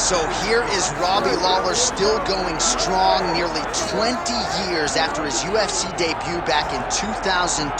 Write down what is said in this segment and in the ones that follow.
So here is Robbie Lawler still going strong nearly 20 years after his UFC debut back in 2002.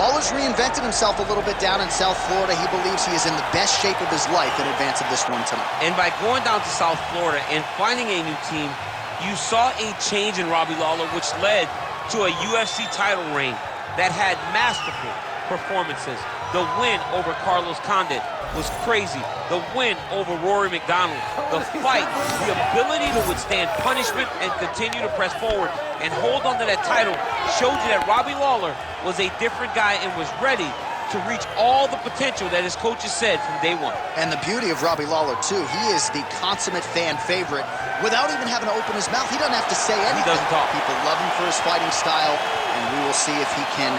Lawler's reinvented himself a little bit down in South Florida. He believes he is in the best shape of his life in advance of this one tonight. And by going down to South Florida and finding a new team, you saw a change in Robbie Lawler, which led to a UFC title reign that had masterful performances. The win over Carlos Condit was crazy. The win over Rory McDonald, the fight, the ability to withstand punishment and continue to press forward and hold on to that title showed you that Robbie Lawler was a different guy and was ready to reach all the potential that his coaches said from day one. And the beauty of Robbie Lawler, too, he is the consummate fan favorite. Without even having to open his mouth, he doesn't have to say anything. He doesn't talk. People love him for his fighting style, and we will see if he can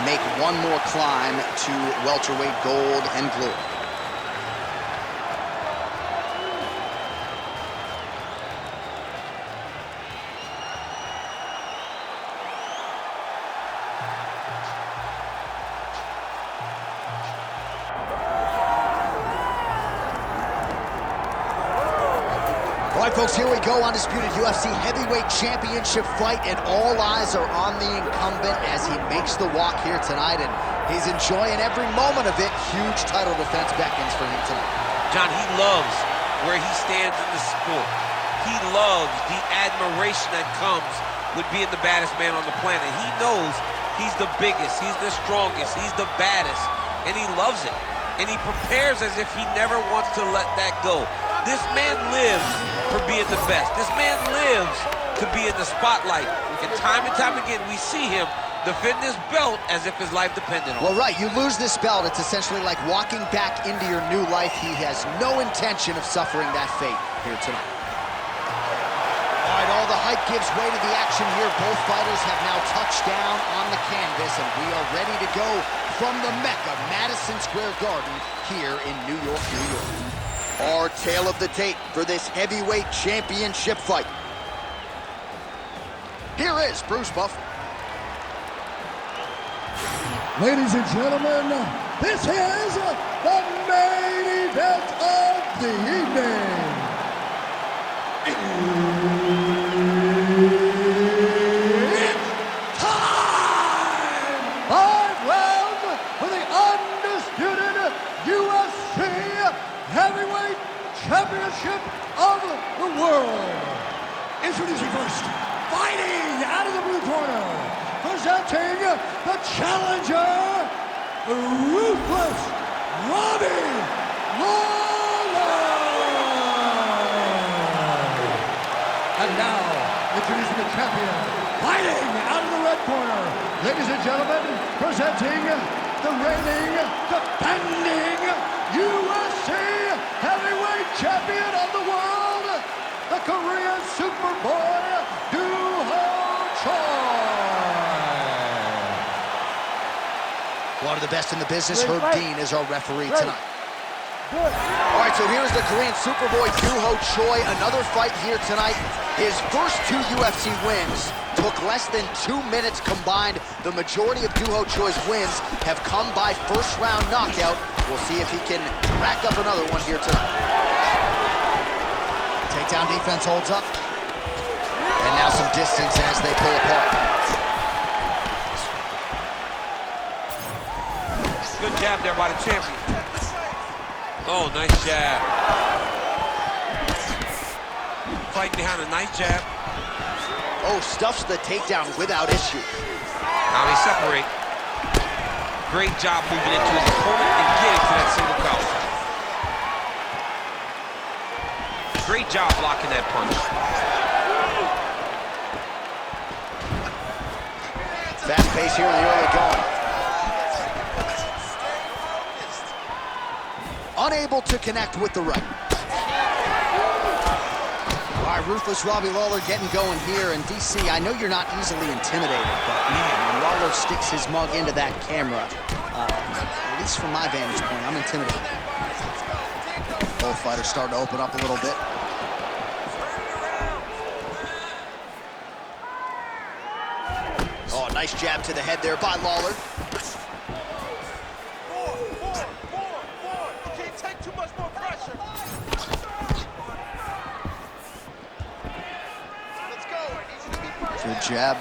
make one more climb to welterweight gold and glory. All right, folks, here we go. Undisputed UFC heavyweight championship fight, and all eyes are on the incumbent as he makes the walk here tonight, and he's enjoying every moment of it. Huge title defense beckons for him tonight. John, he loves where he stands in the sport. He loves the admiration that comes with being the baddest man on the planet. He knows he's the biggest, he's the strongest, he's the baddest, and he loves it. And he prepares as if he never wants to let that go. This man lives for being the best. This man lives to be in the spotlight. And time again, we see him defend this belt as if his life depended on it. Well, right, you lose this belt, it's essentially like walking back into your new life. He has no intention of suffering that fate here tonight. All right, all the hype gives way to the action here. Both fighters have now touched down on the canvas, and we are ready to go from the Mecca, Madison Square Garden, here in New York, New York. Our tale of the tape for this heavyweight championship fight. Here is Bruce Buffer. Ladies and gentlemen, this is the main event of the evening. It's time! 5 rounds for the undisputed UFC Heavyweight Championship of the world. Introducing first, fighting out of the blue corner, presenting the challenger, Ruthless Robbie Lawler. And now, introducing the champion, fighting out of the red corner, ladies and gentlemen, presenting the reigning, defending UFC Heavyweight Champion of the world, the Korean Superboy, One of the best in the business, Herb Dean, is our referee tonight. All right, so here's the Korean Superboy, Doo-Ho Choi. Another fight here tonight. His first 2 UFC wins took less than 2 minutes combined. The majority of Doo-Ho Choi's wins have come by first-round knockout. We'll see if he can rack up another one here tonight. Takedown defense holds up. And now some distance as they pull apart. Good jab there by the champion. Oh, nice jab. Fight behind a nice jab. Oh, stuffs the takedown without issue. Now they separate. Great job moving into his opponent and getting to that single counter. Great job blocking that punch. Fast pace here in the early going. Unable to connect with the right. All right, Ruthless Robbie Lawler getting going here. And DC, I know you're not easily intimidated, but man, when Lawler sticks his mug into that camera, at least from my vantage point, I'm intimidated. Both fighters starting to open up a little bit. Oh, nice jab to the head there by Lawler. Good jab.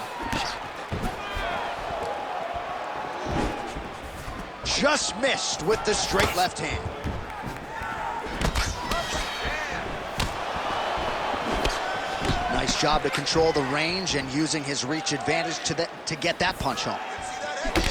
Just missed with the straight left hand. Nice job to control the range and using his reach advantage to get that punch home.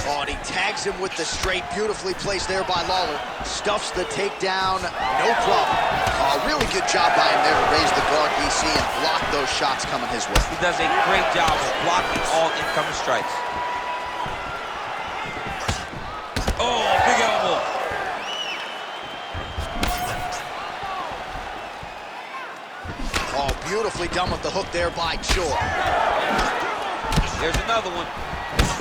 Oh, and he tags him with the straight. Beautifully placed there by Lawler. Stuffs the takedown, no problem. Oh, really good job by him there to raise the guard, DC, and block those shots coming his way. He does a great job of blocking all incoming strikes. Oh, big elbow. Oh, beautifully done with the hook there by Chor. There's another one.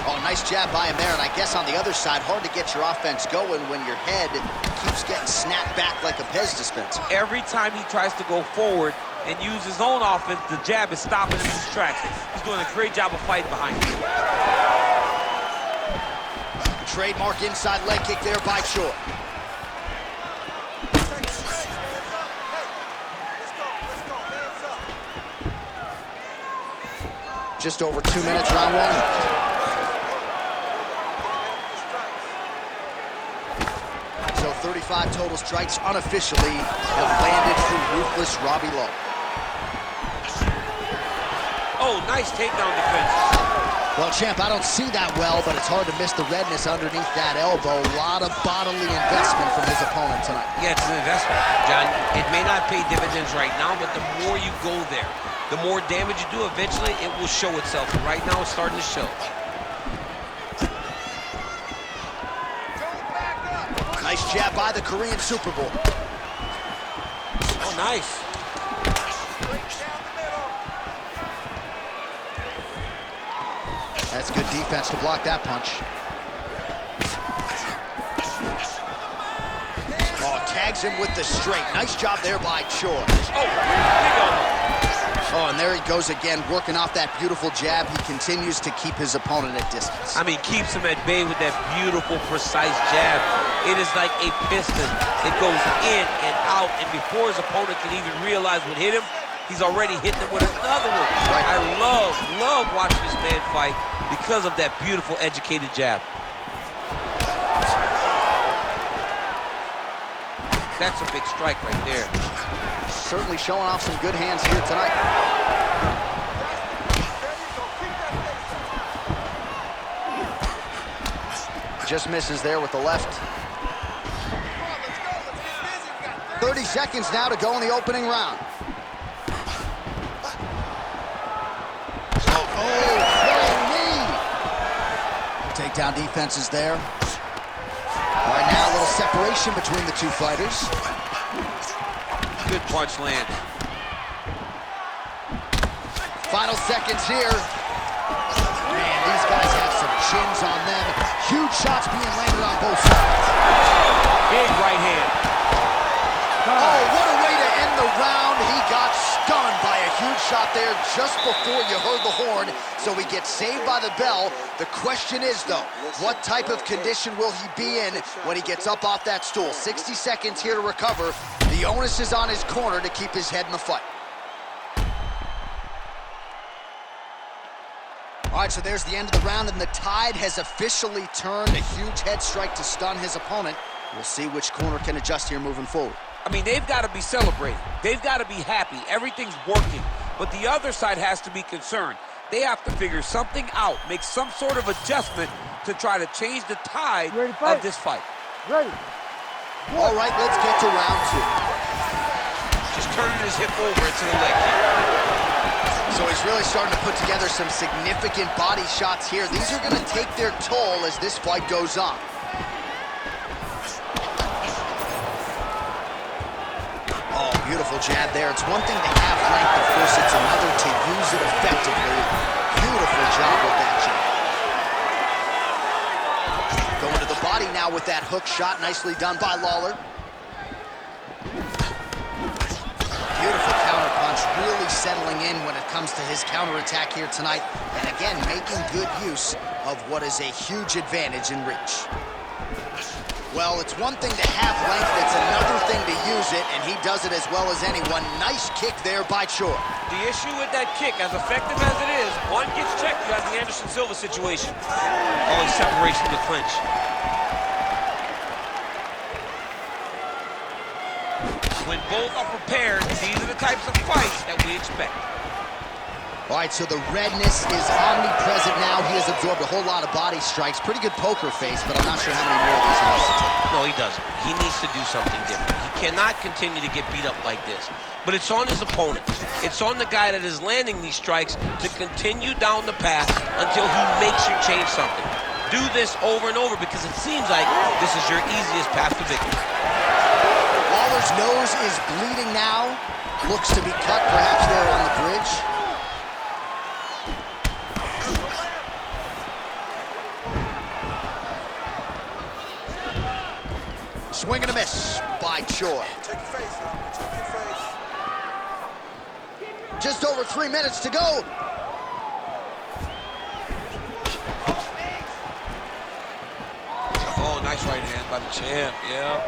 Oh, nice jab by him there, and I guess on the other side, hard to get your offense going when your head keeps getting snapped back like a Pez dispenser. Every time he tries to go forward and use his own offense, the jab is stopping him in his tracks. He's doing a great job of fighting behind him. Trademark inside leg kick there by Chor. Just over 2 minutes, round one. So 35 total strikes unofficially have landed for ruthless Robbie Lawler. Oh, nice takedown defense. Well, champ, I don't see that well, but it's hard to miss the redness underneath that elbow. A lot of bodily investment from his opponent tonight. Yeah, it's an investment, John. It may not pay dividends right now, but the more you go there, the more damage you do, eventually it will show itself. And right now, it's starting to show. Nice jab by the Korean Super Bowl. Oh, nice. That's good defense to block that punch. Oh, tags him with the straight. Nice job there by Chor. Oh, and there he goes again, working off that beautiful jab. He continues to keep his opponent at distance. I mean, keeps him at bay with that beautiful, precise jab. It is like a piston. It goes in and out, and before his opponent can even realize what hit him, he's already hitting him with another one. Right. I love watching this man fight because of that beautiful, educated jab. That's a big strike right there. Certainly showing off some good hands here tonight. Just misses there with the left. 30 seconds now to go in the opening round. Oh, flying knee. Takedown defense is there. Right now, a little separation between the two fighters. Good punch land. Final seconds here. Man, these guys have some chins on them. Huge shots being landed on both sides. Big right hand. Oh, what a way to end the round. He got stunned by a huge shot there just before you heard the horn, so he gets saved by the bell. The question is, though, what type of condition will he be in when he gets up off that stool? 60 seconds here to recover. The onus is on his corner to keep his head in the fight. All right, so there's the end of the round, and the tide has officially turned. A huge head strike to stun his opponent. We'll see which corner can adjust here moving forward. I mean, they've got to be celebrating. They've got to be happy. Everything's working. But the other side has to be concerned. They have to figure something out, make some sort of adjustment to try to change the tide of this fight. Ready. All right, let's get to round two. Just turning his hip over into the leg kick. So he's really starting to put together some significant body shots here. These are going to take their toll as this fight goes on. Oh, beautiful jab there. It's one thing to have length, of course. It's another to use it effectively. Beautiful job with that jab. Going to the body now with that hook shot. Nicely done by Lawler. Beautiful counter punch, really settling in when it comes to his counterattack here tonight. And again, making good use of what is a huge advantage in reach. Well, it's one thing to have length, it's another thing to use it, and he does it as well as anyone. Nice kick there by Choi. The issue with that kick, as effective as it is, one gets checked, you have the Anderson Silva situation. Oh, he separates from the clinch. When both are prepared, these are the types of fights that we expect. All right, so the redness is omnipresent now. He has absorbed a whole lot of body strikes. Pretty good poker face, but I'm not sure how many more of these he wants to take. No, he doesn't. He needs to do something different. He cannot continue to get beat up like this. But it's on his opponent. It's on the guy that is landing these strikes to continue down the path until he makes you change something. Do this over and over because it seems like this is your easiest path to victory. Lawler's nose is bleeding now. Looks to be cut, perhaps there on the bridge. Swing and a miss by Choi. Just over 3 minutes to go. Oh, nice right hand by the champ, yeah.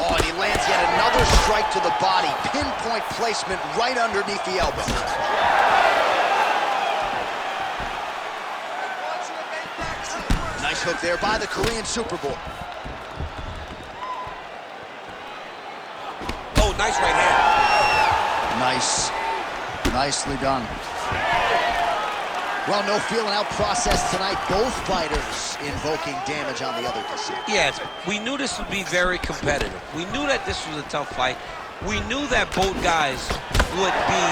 Oh, and he lands yet another strike to the body. Pinpoint placement right underneath the elbow. Nice hook there by the Korean Super Bowl. Oh, nice right hand. Nice. Nicely done. Well, no feeling out process tonight. Both fighters invoking damage on the other decision. Yes, we knew this would be very competitive. We knew that this was a tough fight. We knew that both guys would be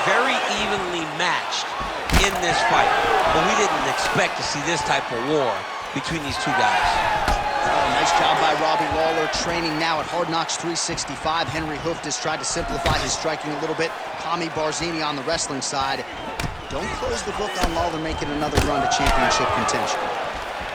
very evenly matched in this fight. But we didn't expect to see this type of war between these two guys. Oh, nice job by Robbie Lawler, training now at Hard Knocks 365. Henry Hooft has tried to simplify his striking a little bit. Kami Barzini on the wrestling side. Don't close the book on Lawler making another run to championship contention.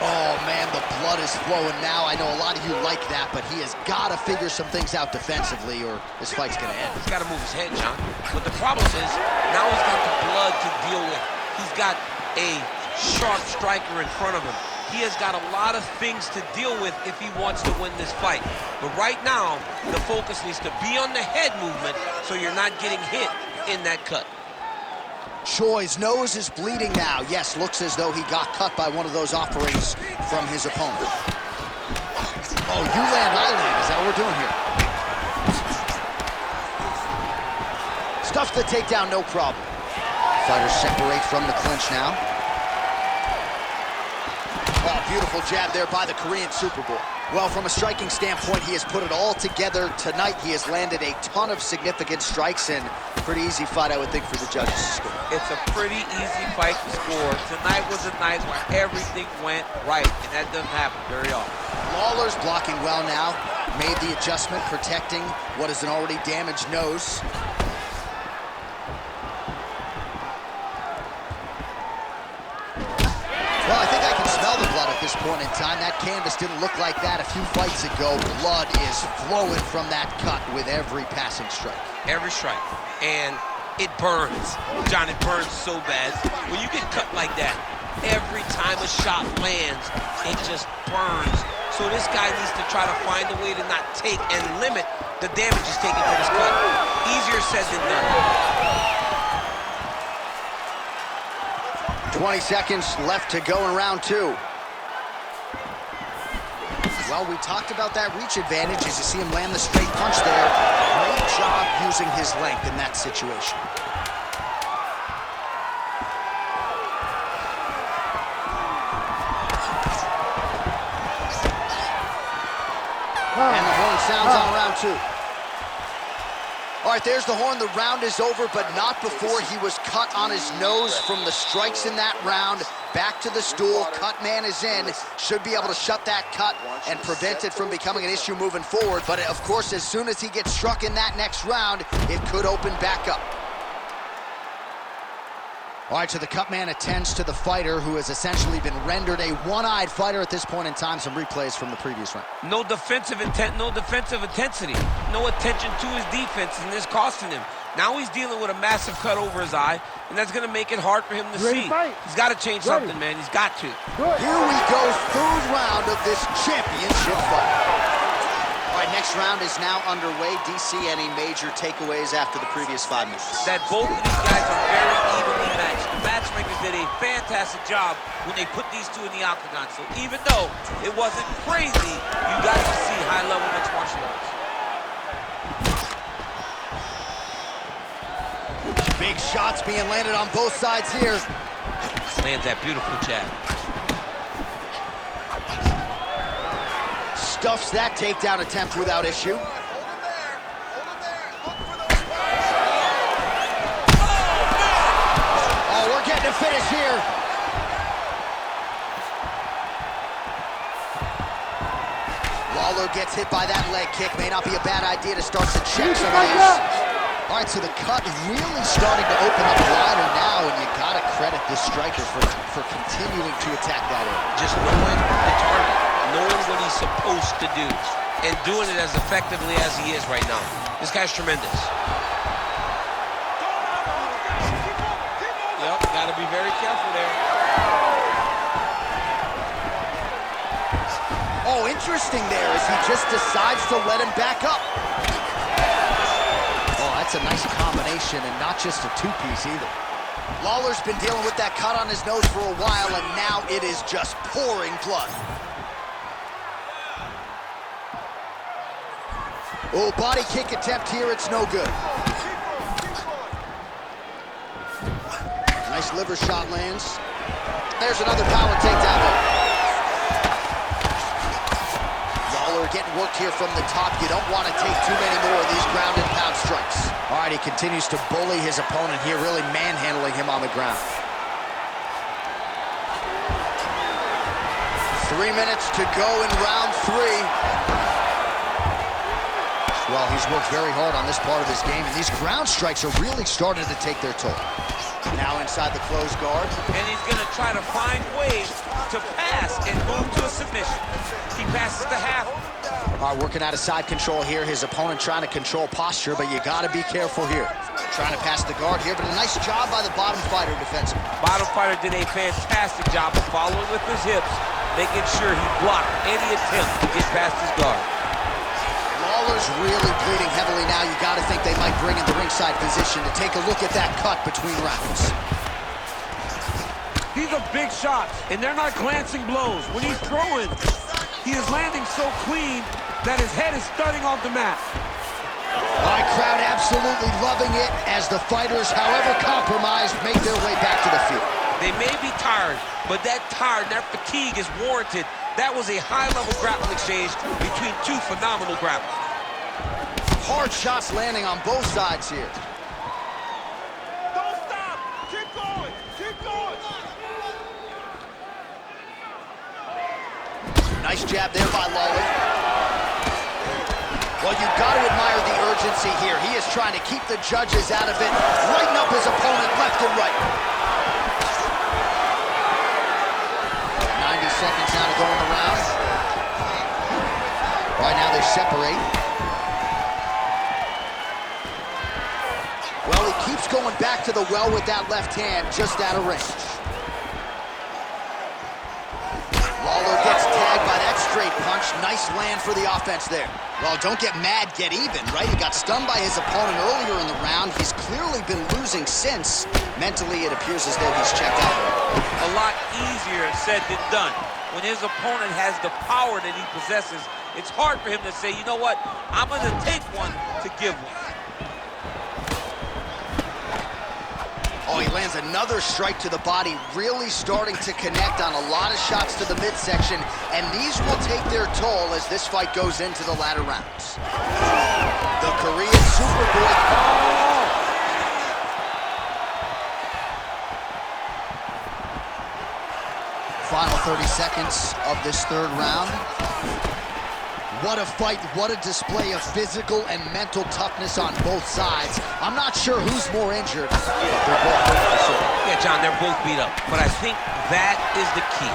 Oh, man, the blood is flowing now. I know a lot of you like that, but he has got to figure some things out defensively or this fight's going to end. He's got to move his head, John. But the problem is, now he's got the blood to deal with. He's got a sharp striker in front of him. He has got a lot of things to deal with if he wants to win this fight. But right now, the focus needs to be on the head movement so you're not getting hit in that cut. Choi's nose is bleeding now. Yes, looks as though he got cut by one of those offerings from his opponent. Oh, you land, I land. Is that what we're doing here? Stuffs the takedown, no problem. Fighters separate from the clinch now. Oh, beautiful jab there by the Korean Super Bowl. Well, from a striking standpoint, he has put it all together tonight. He has landed a ton of significant strikes, and pretty easy fight, I would think, for the judges to score. It's a pretty easy fight to score. Tonight was a night where everything went right, and that doesn't happen very often. Lawler's blocking well now. Made the adjustment, protecting what is an already damaged nose. Well, I think I can smell the blood at this point in time. That canvas didn't look like that a few fights ago. Blood is flowing from that cut with every passing strike. Every strike. And it burns. John, it burns so bad. When you get cut like that, every time a shot lands, it just burns. So this guy needs to try to find a way to not take and limit the damage he's taking from this cut. Easier said than done. 20 seconds left to go in round two. Well, we talked about that reach advantage as you see him land the straight punch there. Great job using his length in that situation. And the horn sounds on round two. All right, there's the horn. The round is over, but not before he was cut on his nose from the strikes in that round. Back to the stool. Cut man is in. Should be able to shut that cut and prevent it from becoming an issue moving forward. But, of course, as soon as he gets struck in that next round, it could open back up. All right, so the cut man attends to the fighter who has essentially been rendered a one-eyed fighter at this point in time. Some replays from the previous round. No defensive intent, no defensive intensity. No attention to his defense, and this costing him. Now he's dealing with a massive cut over his eye, and that's going to make it hard for him to see. He's got to change something, man. He's got to. Here we go, third round of this championship fight. All right, next round is now underway. DC, any major takeaways after the previous 5 minutes? That both of these guys are very evenly matched. The matchmakers did a fantastic job when they put these two in the octagon. So even though it wasn't crazy, you got to see high-level mixed martial arts. Big shots being landed on both sides here. Lands that beautiful jab. Stuffs that takedown attempt without issue. Oh, we're getting a finish here. Lawler gets hit by that leg kick. May not be a bad idea to start to check some of these. All right, so the cut is really starting to open up wider now, and you gotta credit this striker for continuing to attack that area. Just knowing the target, knowing what he's supposed to do, and doing it as effectively as he is right now. This guy's tremendous. Yep, gotta be very careful there. Oh, interesting there as he just decides to let him back up. That's a nice combination, and not just a two-piece either. Lawler's been dealing with that cut on his nose for a while, and now it is just pouring blood. Oh, body kick attempt here, it's no good. Nice liver shot lands. There's another power takedown there. Getting worked here from the top. You don't want to take too many more of these ground and pound strikes. All right, he continues to bully his opponent here, really manhandling him on the ground. 3 minutes to go in round 3. Well, he's worked very hard on this part of his game, and these ground strikes are really starting to take their toll. Now inside the closed guard. And he's going to try to find ways to pass and move to a submission. He passes the half. All right, working out of side control here. His opponent trying to control posture, but you got to be careful here. Trying to pass the guard here, but a nice job by the bottom fighter defensively. Bottom fighter did a fantastic job of following with his hips, making sure he blocked any attempt to get past his guard. Lawler's really bleeding heavily now. You got to think they might bring in the ringside physician to take a look at that cut between rounds. These are big shots, and they're not glancing blows. When he's throwing, he is landing so clean that his head is thudding off the mat. All right, crowd absolutely loving it as the fighters, however compromised, make their way back to the field. They may be tired, but that fatigue is warranted. That was a high-level grappling exchange between two phenomenal grapplers. Hard shots landing on both sides here. Don't stop! Keep going! Keep going! Nice jab there by Lawler. Well, you've got to admire the urgency here. He is trying to keep the judges out of it, lighten up his opponent left and right. 90 seconds now to go in the round. Right now they separate. Well, he keeps going back to the well with that left hand, just out of range. Lawler gets tagged by that straight punch. Nice land for the offense there. Well, don't get mad, get even, right? He got stunned by his opponent earlier in the round. He's clearly been losing since. Mentally, it appears as though he's checked out. A lot easier said than done. When his opponent has the power that he possesses, it's hard for him to say, you know what, I'm going to take one to give one. Oh, he lands another strike to the body, really starting to connect on a lot of shots to the midsection, and these will take their toll as this fight goes into the latter rounds. The Korean Superboy. Final 30 seconds of this third round. What a fight, what a display of physical and mental toughness on both sides. I'm not sure who's more injured, but they're both hurt for sure. Yeah, John, they're both beat up, but I think that is the key.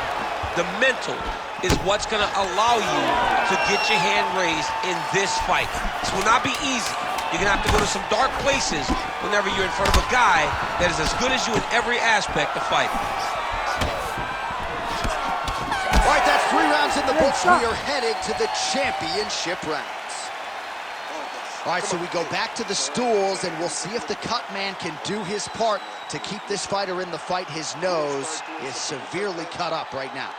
The mental is what's going to allow you to get your hand raised in this fight. This will not be easy, You're gonna have to go to some dark places whenever you're in front of a guy that is as good as you in every aspect of fighting. All right, that's 3 rounds in the books. We are headed to the championship rounds. All right, so we go back to the stools, and we'll see if the cut man can do his part to keep this fighter in the fight. His nose is severely cut up right now.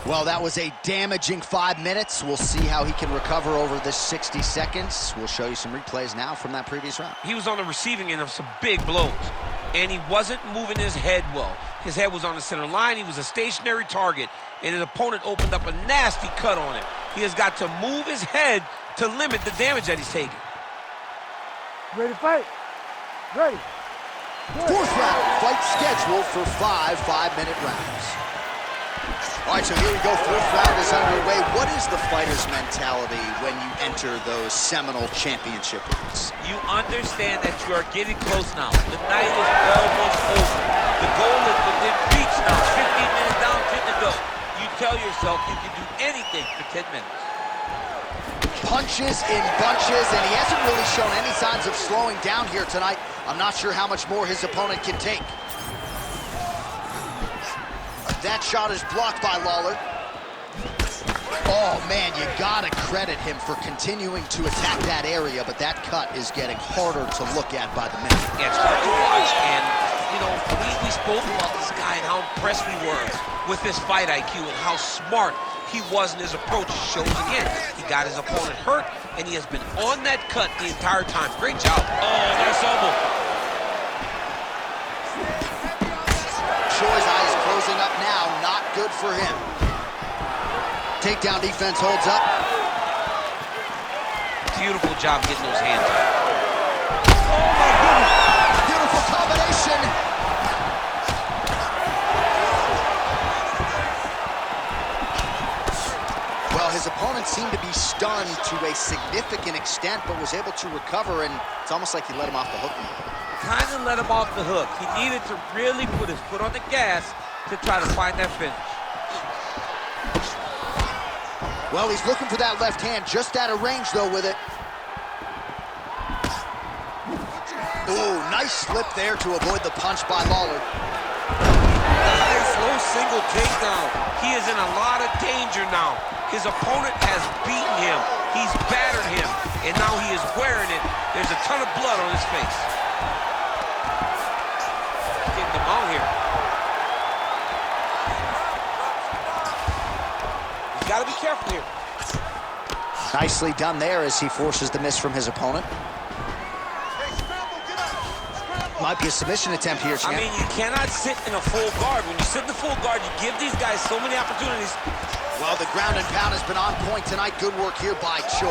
Well, that was a damaging 5 minutes. We'll see how he can recover over this 60 seconds. We'll show you some replays now from that previous round. He was on the receiving end of some big blows, and he wasn't moving his head well. His head was on the center line. He was a stationary target, and his opponent opened up a nasty cut on him. He has got to move his head to limit the damage that he's taking. Ready to fight? Ready. 4th round, fight scheduled for 5 5-minute rounds. All right, so here we go. 4th round is underway. What is the fighter's mentality when you enter those seminal championship rounds? You understand that you are getting close now. The night is almost over. The goal is within reach now. 15 minutes down, 10 to go. You tell yourself you can do anything for 10 minutes. Punches in bunches, and he hasn't really shown any signs of slowing down here tonight. I'm not sure how much more his opponent can take. That shot is blocked by Lawler. Oh, man, you gotta credit him for continuing to attack that area, but that cut is getting harder to look at by the minute. Yeah, it's hard to watch, and, you know, we spoke about this guy and how impressed we were with his fight IQ and how smart he was in his approach. Shows again, he got his opponent hurt, and he has been on that cut the entire time. Great job. Oh, nice elbow. Choi's eye is closing up now. Not good for him. Takedown defense holds up. Beautiful job getting those hands up. Oh, my goodness. Beautiful combination. Well, his opponent seemed to be stunned to a significant extent, but was able to recover, and it's almost like he let him off the hook. Kind of let him off the hook. He needed to really put his foot on the gas to try to find that finish. Well, he's looking for that left hand, just out of range, though, with it. Ooh, nice slip there to avoid the punch by Lawler. Nice low single takedown. He is in a lot of danger now. His opponent has beaten him. He's battered him, and now he is wearing it. There's a ton of blood on his face. Getting them out here. He's got to be careful here. Nicely done there as he forces the miss from his opponent. Might be a submission attempt here, champ. I mean, you cannot sit in a full guard. When you sit in the full guard, you give these guys so many opportunities. Well, the ground and pound has been on point tonight. Good work here by Choi.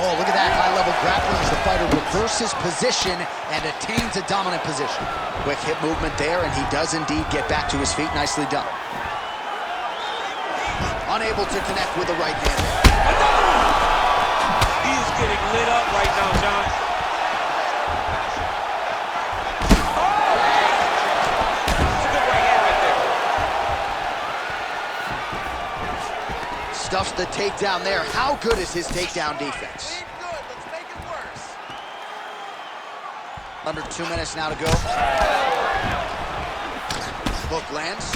Oh, look at that high-level grappling as the fighter reverses position and attains a dominant position. Quick hip movement there, and he does indeed get back to his feet. Nicely done. Unable to connect with the right hand. He is getting lit up right now, John. That's a good right hand right there. Stuffs the takedown there. How good is his takedown defense? Let's make it worse. Under 2 minutes now to go. Hook lands.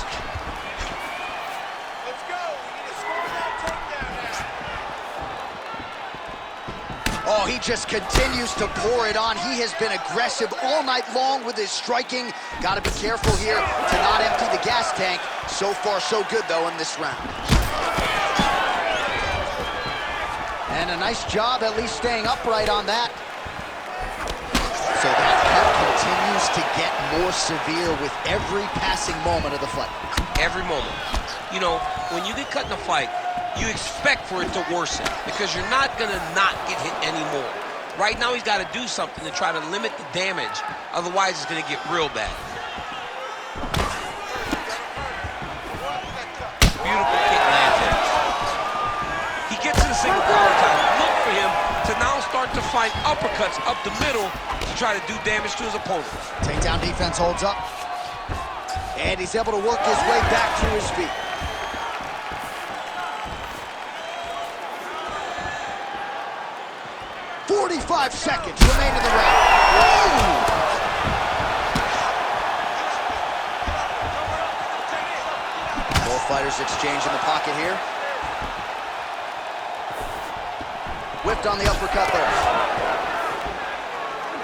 Let's go. We need to score that takedown now. Oh, he just continues to pour it on. He has been aggressive all night long with his striking. Got to be careful here to not empty the gas tank. So far, so good, though, in this round. And a nice job at least staying upright on that. So that cut continues to get more severe with every passing moment of the fight. Every moment. You know, when you get cut in a fight, you expect for it to worsen because you're not going to not get hit anymore. Right now, he's got to do something to try to limit the damage. Otherwise, it's going to get real bad. Beautiful kick lands there. He gets to the single power time. Look for him to now start to find uppercuts up the middle to try to do damage to his opponent. Takedown defense holds up. And he's able to work his way back to his feet. 5 seconds remain in the round. Ooh! Both fighters exchange in the pocket here. Whipped on the uppercut there.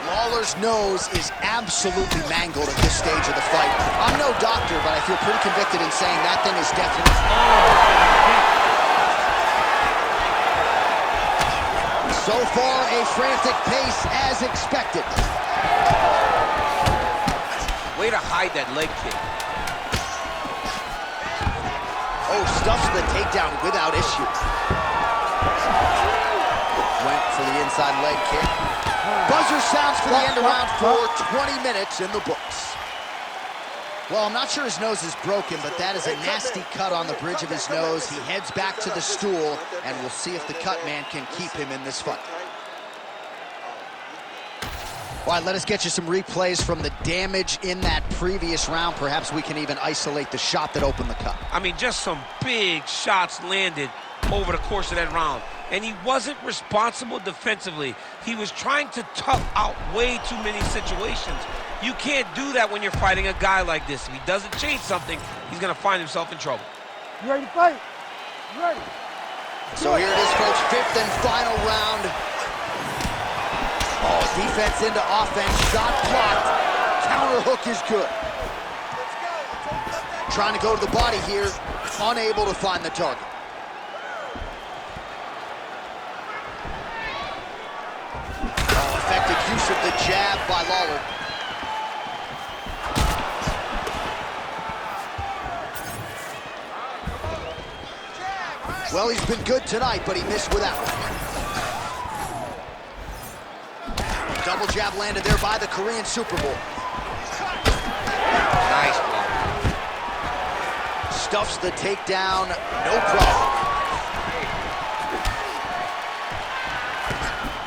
Lawler's nose is absolutely mangled at this stage of the fight. I'm no doctor, but I feel pretty convicted in saying that thing is definitely... So far, a frantic pace as expected. Way to hide that leg kick. Oh, stuffs the takedown without issue. Went for the inside leg kick. Buzzer sounds for the end of round 4, 20 minutes in the books. Well, I'm not sure his nose is broken, but that is a nasty cut on the bridge of his nose. He heads back to the stool, and we'll see if the cut man can keep him in this fight. All right, let us get you some replays from the damage in that previous round. Perhaps we can even isolate the shot that opened the cut. I mean, just some big shots landed over the course of that round. And he wasn't responsible defensively. He was trying to tough out way too many situations. You can't do that when you're fighting a guy like this. If he doesn't change something, he's going to find himself in trouble. You ready to fight? You ready? So here it is, folks, 5th and final round. Oh, defense into offense, shot blocked. Counter hook is good. Trying to go to the body here, unable to find the target. Oh, effective use of the jab by Lawler. Well, he's been good tonight, but he missed without. Double jab landed there by the Korean Super Bowl. Nice block. Stuffs the takedown, no problem.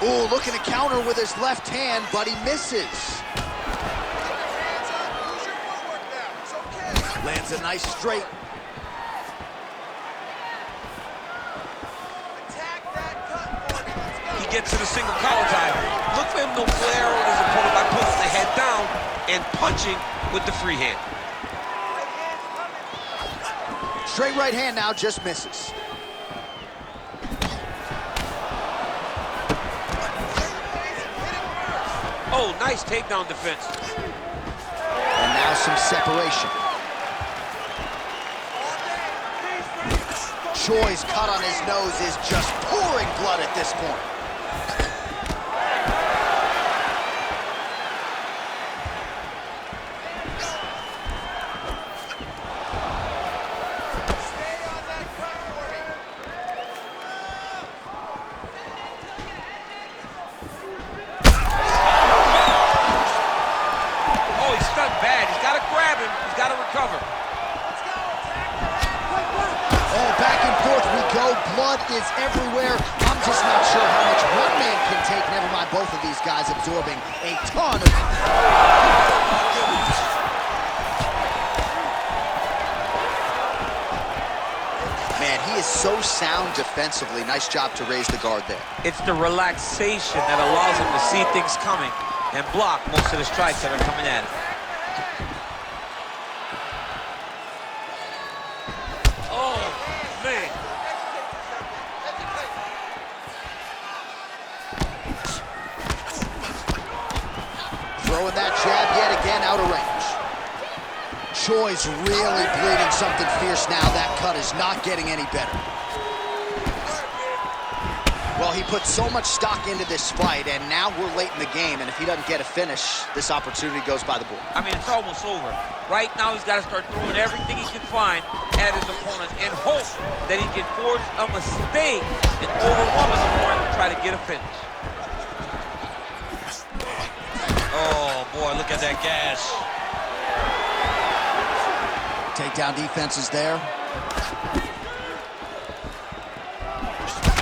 Ooh, looking to counter with his left hand, but he misses. Lands a nice straight. He gets to the single collar tie. Look for him to flare on his opponent by putting the head down and punching with the free hand. Straight right hand now, just misses. Oh, nice takedown defense. And now some separation. Choi's cut on his nose is just pouring blood at this point. Blood is everywhere. I'm just not sure how much one man can take. Never mind both of these guys absorbing a ton of... Man, he is so sound defensively. Nice job to raise the guard there. It's the relaxation that allows him to see things coming and block most of the strikes that are coming at him. Throwing that jab yet again out of range. Choi's really bleeding something fierce now. That cut is not getting any better. Well, he put so much stock into this fight, and now we're late in the game, and if he doesn't get a finish, this opportunity goes by the board. I mean, it's almost over. Right now, he's got to start throwing everything he can find at his opponent and hope that he can force a mistake and overwhelm his opponent to try to get a finish. Oh, boy, look at that gas. Takedown defense is there.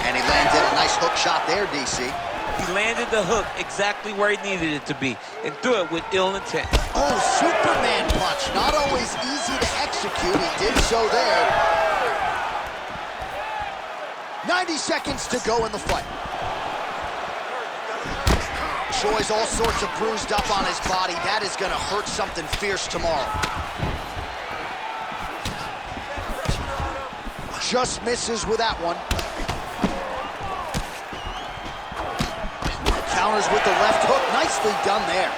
And he landed a nice hook shot there, DC. He landed the hook exactly where he needed it to be and threw it with ill intent. Oh, Superman punch. Not always easy to execute. He did so there. 90 seconds to go in the fight. Choi's all sorts of bruised up on his body. That is gonna hurt something fierce tomorrow. Just misses with that one. Counters with the left hook. Nicely done there.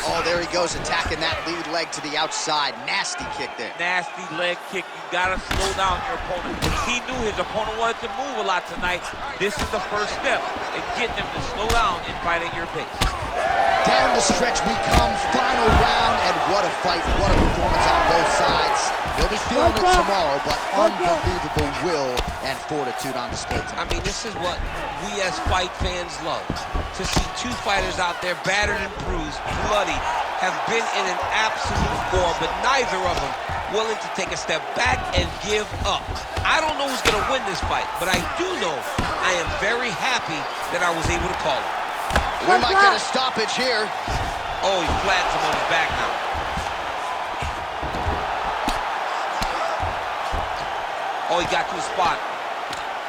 Oh, there he goes, attacking that lead leg to the outside. Nasty kick there. Nasty leg kick. You gotta slow down your opponent. He knew his opponent wanted to move a lot tonight. This is the first step in getting him to slow down and fight at your pace. Down the stretch we come, final round, and what a fight, what a performance on both sides. He'll be feeling it tomorrow, but unbelievable will and fortitude on display tonight. I mean, this is what we as fight fans love. To see two fighters out there battered and bruised, bloody, have been in an absolute war, but neither of them willing to take a step back and give up. I don't know who's gonna win this fight, but I do know I am very happy that I was able to call it. We might get a stoppage here. Oh, he flattens him on his back now. Oh, he got to the spot.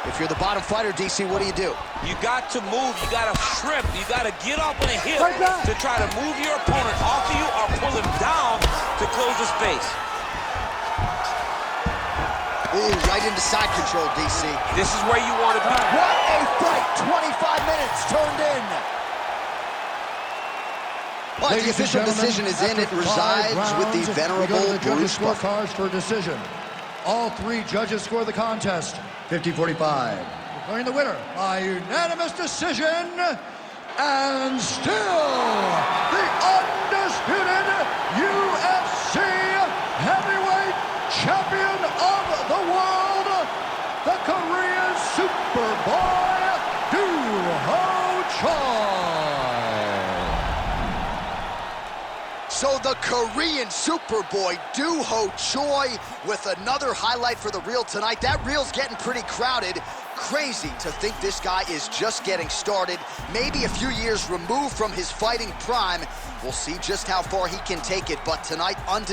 If you're the bottom fighter, DC, what do? You got to move, you got to shrimp, you got to get up on a hip to try to move your opponent off of you or pull him down to close the space. Ooh, right into side control, DC. This is where you want to be. What a fight! 25 minutes turned in. Well, the official decision is in. It resides with the venerable Bruce Buffer. Scorecards for decision. All three judges score the contest 50-45. Declaring the winner by unanimous decision, and still the undisputed UFC heavyweight champion of the world, the Korean Superboy, Do-Ho Choi. So the Korean Superboy, Do-Ho Choi, with another highlight for the reel tonight. That reel's getting pretty crowded. Crazy to think this guy is just getting started. Maybe a few years removed from his fighting prime. We'll see just how far he can take it, but tonight, undeniably.